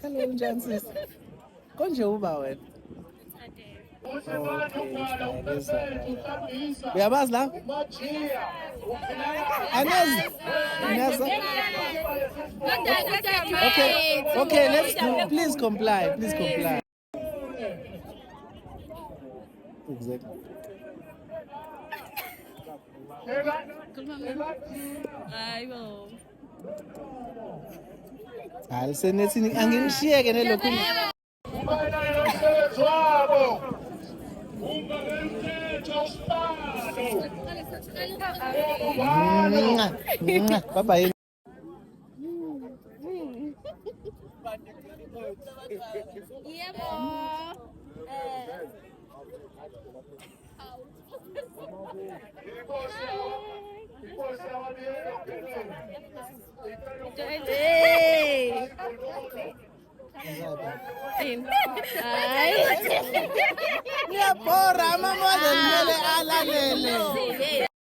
Hello, Jansis. Konje uba wena. Uyabazi la? Anezi. Nyaza. Okay, let's do. Please comply. Please comply. Exactly. Hayi senethi angimshiyeke nelokhu. Bye bye. Ngiyabhora amamodel kumele alalele.